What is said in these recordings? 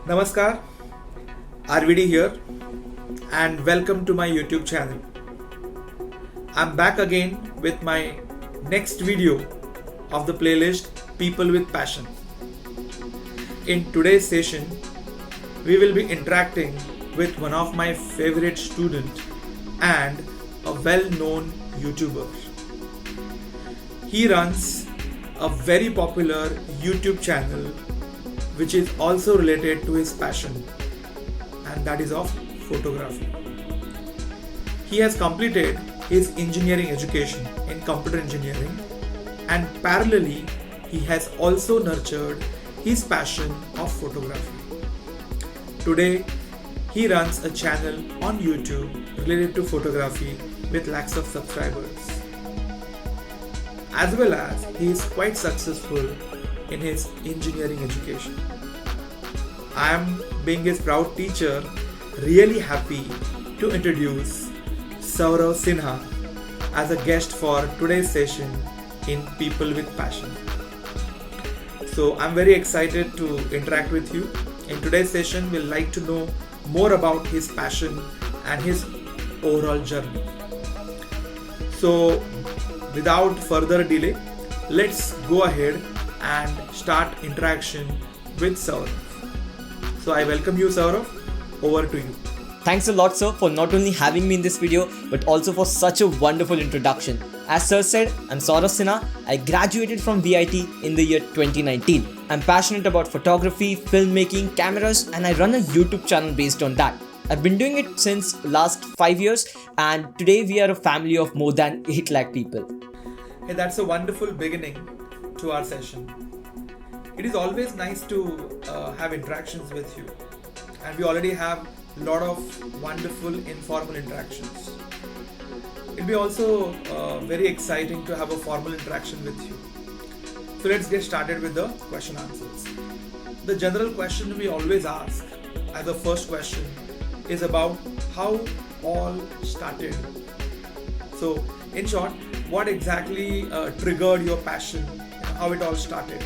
Namaskar, RVD here, and welcome to my YouTube channel. I'm back again with my next video of the playlist People with Passion. In today's session, we will be interacting with one of my favorite students and a well-known YouTuber. He runs a very popular YouTube channel which is also related to his passion, and that is of photography. He has completed his engineering education in computer engineering, and parallelly he has also nurtured his passion of photography. Today he runs a channel on YouTube related to photography with lakhs of subscribers. As well as he is quite successful in his engineering education. I am, being his proud teacher, really happy to introduce Saurav Sinha as a guest for today's session in People with Passion. So I'm very excited to interact with you. In today's session, we'll like to know more about his passion and his overall journey. So without further delay, let's go ahead and start interaction with Saurav. So I welcome you, Saurav. Over to you. Thanks a lot, sir, for not only having me in this video, but also for such a wonderful introduction. As sir said, I'm Saurav Sinha. I graduated from VIT in the year 2019. I'm passionate about photography, filmmaking, cameras, and I run a YouTube channel based on that. I've been doing it since last 5 years, and today we are a family of more than 8 lakh people. Hey, that's a wonderful beginning to our session. It is always nice to have interactions with you, and we already have a lot of wonderful informal interactions. It'll be also very exciting to have a formal interaction with you. So let's get started with the question answers. The general question we always ask as the first question is about how all started. So in short, what exactly triggered your passion, how it all started.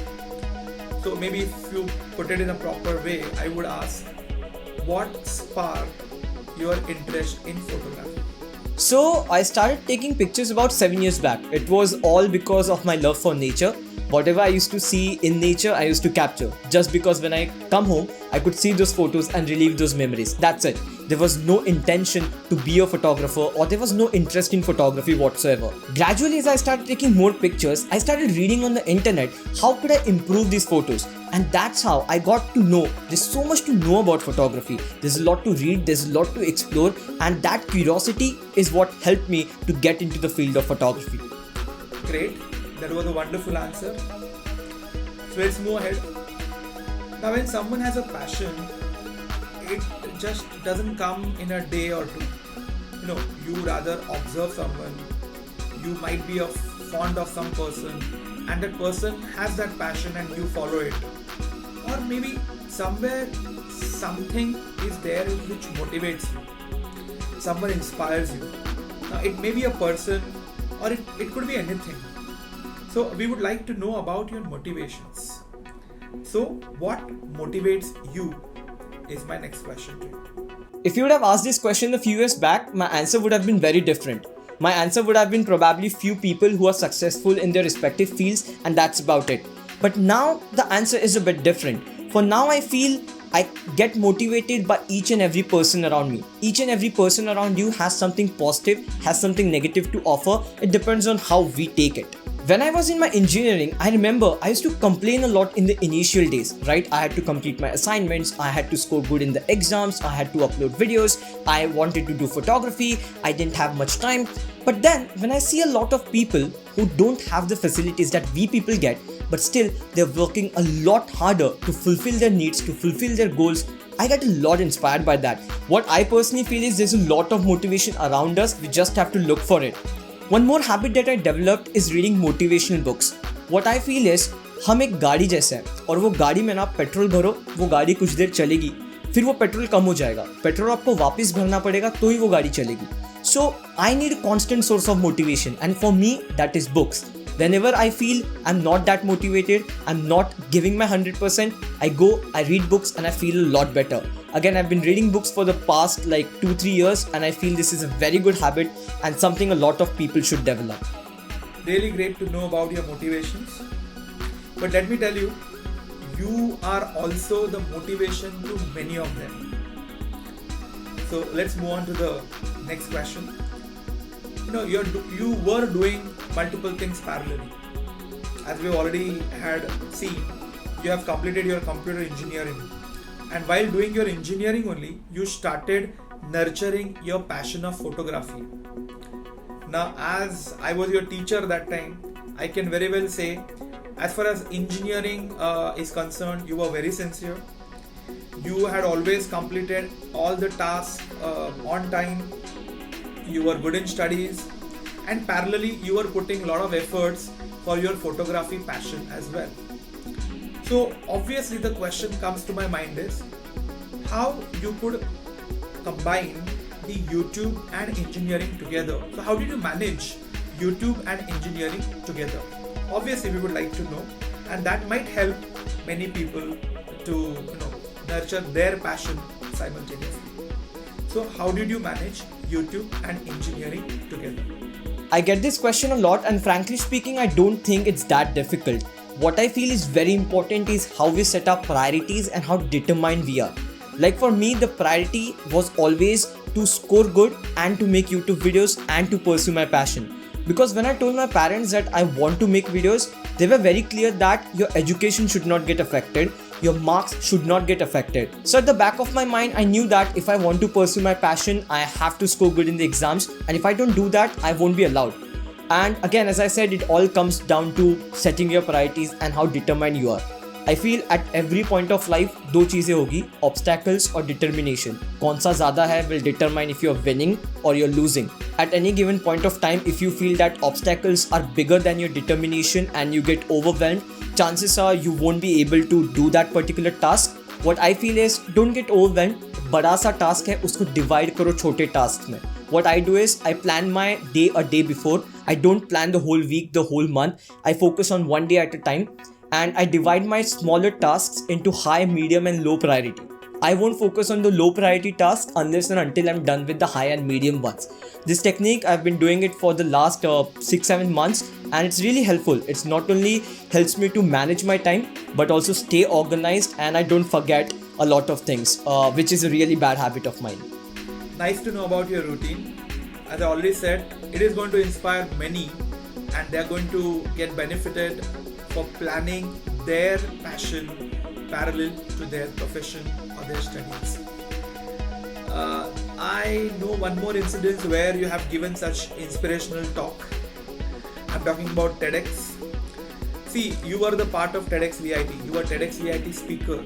So maybe if you put it in a proper way, I would ask, what sparked your interest in photography? So I started taking pictures about 7 years back. It was all because of my love for nature. Whatever I used to see in nature, I used to capture. Just because when I come home, I could see those photos and relive those memories. That's it. There was no intention to be a photographer, or there was no interest in photography whatsoever. Gradually, as I started taking more pictures, I started reading on the internet how could I improve these photos. And that's how I got to know there's so much to know about photography. There's a lot to read, there's a lot to explore, and that curiosity is what helped me to get into the field of photography. Great, that was a wonderful answer. So let's move ahead. Now when someone has a passion, it just doesn't come in a day or two. You rather observe someone, you might be fond of some person, and that person has that passion and you follow it. Or maybe somewhere something is there which motivates you. Someone inspires you. Now it may be a person, or it could be anything. So we would like to know about your motivations. So what motivates you is my next question to you. If you would have asked this question a few years back, my answer would have been very different. My answer would have been probably few people who are successful in their respective fields, and that's about it. But now the answer is a bit different. For now, I feel I get motivated by each and every person around me. Each and every person around you has something positive, has something negative to offer. It depends on how we take it. When I was in my engineering, I remember I used to complain a lot in the initial days, right? I had to complete my assignments, I had to score good in the exams, I had to upload videos, I wanted to do photography, I didn't have much time. But then when I see a lot of people who don't have the facilities that we people get, but still they're working a lot harder to fulfill their needs, to fulfill their goals, I get a lot inspired by that. What I personally feel is there's a lot of motivation around us, we just have to look for it. One more habit that I developed is reading motivational books. What I feel is, हम एक गाड़ी जैसे हैं और वो गाड़ी में ना पेट्रोल भरो, वो गाड़ी कुछ देर चलेगी, फिर वो पेट्रोल कम हो जाएगा, पेट्रोल आपको वापस भरना पड़ेगा तो ही वो गाड़ी चलेगी. So I need a constant source of motivation, and for me that is books. Whenever I feel I'm not that motivated, I'm not giving my 100%, I go, I read books and I feel a lot better. Again, I've been reading books for the past like 2-3 years and I feel this is a very good habit and something a lot of people should develop. Really great to know about your motivations. But let me tell you, you are also the motivation to many of them. So let's move on to the next question. You were doing multiple things parallelly. As we already had seen, you have completed your computer engineering, and while doing your engineering only, you started nurturing your passion of photography. Now, as I was your teacher that time, I can very well say, as far as engineering is concerned, you were very sincere. You had always completed all the tasks on time. You were good in studies, and parallelly you were putting a lot of efforts for your photography passion as well. So obviously the question comes to my mind is how you could combine the YouTube and engineering together. So how did you manage YouTube and engineering together? Obviously we would like to know, and that might help many people to nurture their passion simultaneously. So how did you manage YouTube and engineering together? I get this question a lot, and frankly speaking, I don't think it's that difficult. What I feel is very important is how we set our priorities and how determined we are. Like for me, the priority was always to score good and to make YouTube videos and to pursue my passion. Because when I told my parents that I want to make videos, they were very clear that your education should not get affected, your marks should not get affected. So at the back of my mind, I knew that if I want to pursue my passion, I have to score good in the exams, and if I don't do that, I won't be allowed. And again, as I said, it all comes down to setting your priorities and how determined you are. I feel at every point of life, दो चीजें होगी, obstacles or determination. कौन सा ज़्यादा है will determine if you're winning or you're losing. At any given point of time, if you feel that obstacles are bigger than your determination and you get overwhelmed, chances are you won't be able to do that particular task. What I feel is don't get overwhelmed. बड़ा सा task है, उसको divide करो छोटे tasks में. What I do is I plan my day a day before. I don't plan the whole week, the whole month. I focus on one day at a time. And I divide my smaller tasks into high, medium and low priority. I won't focus on the low priority tasks unless and until I'm done with the high and medium ones. This technique, I've been doing it for the last 6-7 months and it's really helpful. It's not only helps me to manage my time but also stay organized and I don't forget a lot of things, which is a really bad habit of mine. Nice to know about your routine. As I already said, it is going to inspire many and they are going to get benefited for planning their passion parallel to their profession or their studies. I know one more incident where you have given such inspirational talk. I'm talking about TEDx. See, you were the part of TEDx VIT. You were TEDx VIT speaker.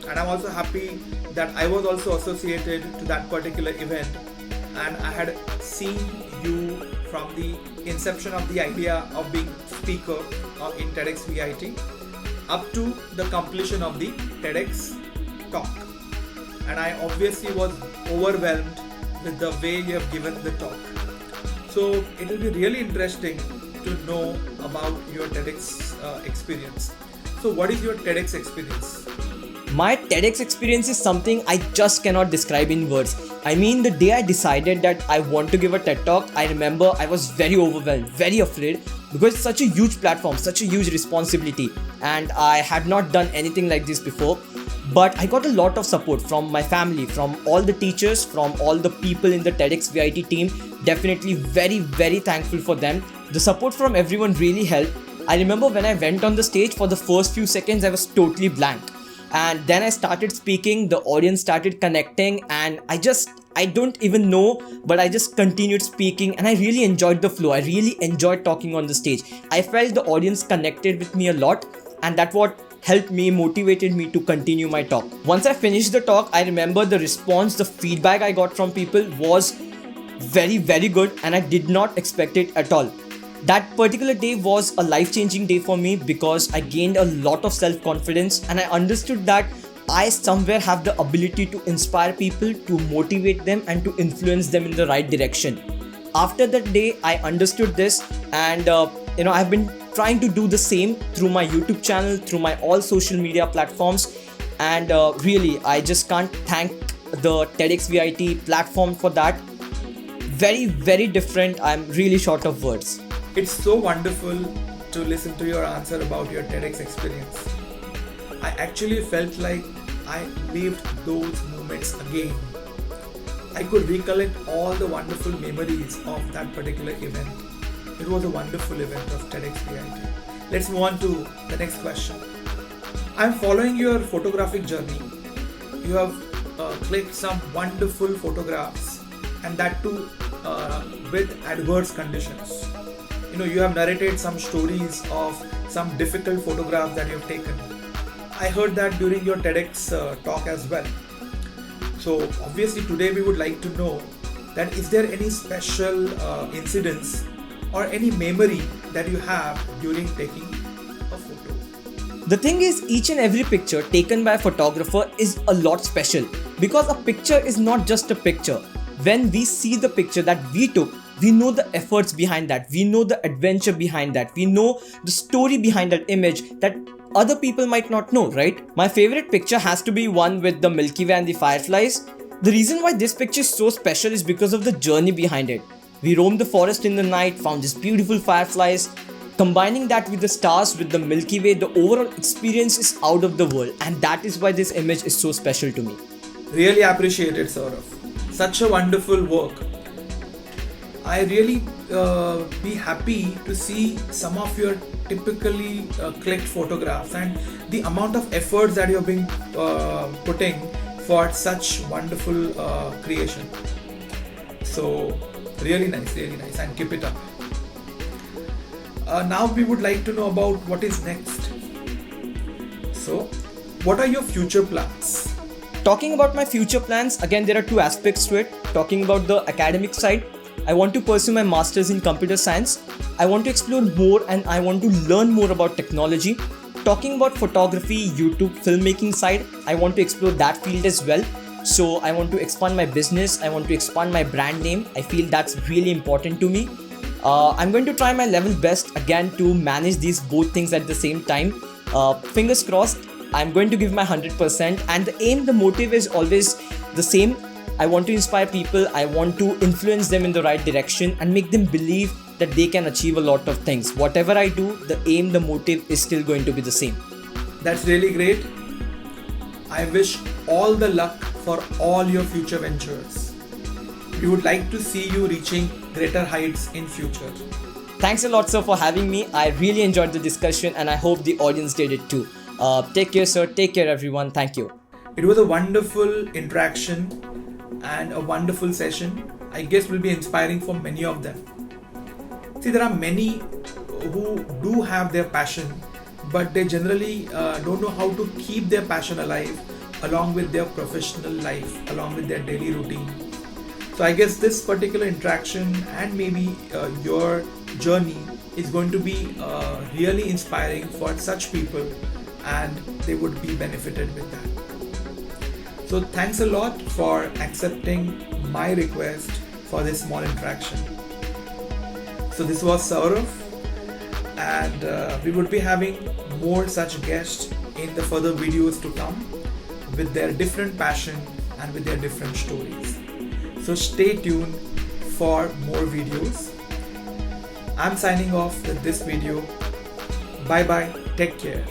And I'm also happy that I was also associated to that particular event. And I had seen you from the inception of the idea of being speaker in TEDx VIT up to the completion of the TEDx talk. And I obviously was overwhelmed with the way you have given the talk. So it will be really interesting to know about your TEDx experience. So what is your TEDx experience? My TEDx experience is something I just cannot describe in words. I mean, the day I decided that I want to give a TED talk, I remember I was very overwhelmed, very afraid because it's such a huge platform, such a huge responsibility, and I had not done anything like this before. But I got a lot of support from my family, from all the teachers, from all the people in the TEDx VIT team. Definitely very, very thankful for them. The support from everyone really helped. I remember when I went on the stage for the first few seconds, I was totally blank. And then I started speaking, the audience started connecting, and I don't even know, but I just continued speaking and I really enjoyed the flow. I really enjoyed talking on the stage. I felt the audience connected with me a lot, and that's what helped me, motivated me to continue my talk. Once I finished the talk, I remember the response, the feedback I got from people was very, very good, and I did not expect it at all. That particular day was a life-changing day for me because I gained a lot of self-confidence and I understood that I somewhere have the ability to inspire people, to motivate them and to influence them in the right direction. After that day, I understood this, and I've been trying to do the same through my YouTube channel, through my all social media platforms. And really, I just can't thank the TEDx VIT platform for that. Very, very different. I'm really short of words. It's so wonderful to listen to your answer about your TEDx experience. I actually felt like I lived those moments again. I could recollect all the wonderful memories of that particular event. It was a wonderful event of TEDx VIT. Let's move on to the next question. I'm following your photographic journey. You have clicked some wonderful photographs, and that too with adverse conditions. You have narrated some stories of some difficult photographs that you have taken. I heard that during your TEDx talk as well. So obviously today we would like to know that is there any special incidents or any memory that you have during taking a photo? The thing is, each and every picture taken by a photographer is a lot special, because a picture is not just a picture. When we see the picture that we took, we know the efforts behind that, we know the adventure behind that, we know the story behind that image that other people might not know, right? My favorite picture has to be one with the Milky Way and the fireflies. The reason why this picture is so special is because of the journey behind it. We roamed the forest in the night, found these beautiful fireflies. Combining that with the stars, with the Milky Way, the overall experience is out of the world, and that is why this image is so special to me. Really appreciate it, Saurav. Such a wonderful work. I really be happy to see some of your typically clicked photographs and the amount of efforts that you're being putting for such wonderful creation. So really nice, and keep it up. Now we would like to know about what is next. So what are your future plans? Talking about my future plans, again there are two aspects to it. Talking about the academic side, I want to pursue my masters in computer science. I want to explore more and I want to learn more about technology. Talking about photography, YouTube, filmmaking side, I want to explore that field as well. So I want to expand my business, I want to expand my brand name. I feel that's really important to me. I'm going to try my level best again to manage these both things at the same time. Fingers crossed, I'm going to give my 100%, and the aim, the motive is always the same. I want to inspire people, I want to influence them in the right direction and make them believe that they can achieve a lot of things. Whatever I do, the aim, the motive is still going to be the same. That's really great. I wish all the luck for all your future ventures. We would like to see you reaching greater heights in future. Thanks a lot, sir, for having me. I really enjoyed the discussion and I hope the audience did it too. Take care, sir. Take care, everyone. Thank you. It was a wonderful interaction and a wonderful session. I guess will be inspiring for many of them. See, there are many who do have their passion, but they generally don't know how to keep their passion alive along with their professional life, along with their daily routine. So I guess this particular interaction and maybe your journey is going to be really inspiring for such people, and they would be benefited with that. So thanks a lot for accepting my request for this small interaction. So this was Saurav, and we would be having more such guests in the further videos to come with their different passion and with their different stories. So stay tuned for more videos. I'm signing off with this video. Bye bye. Take care.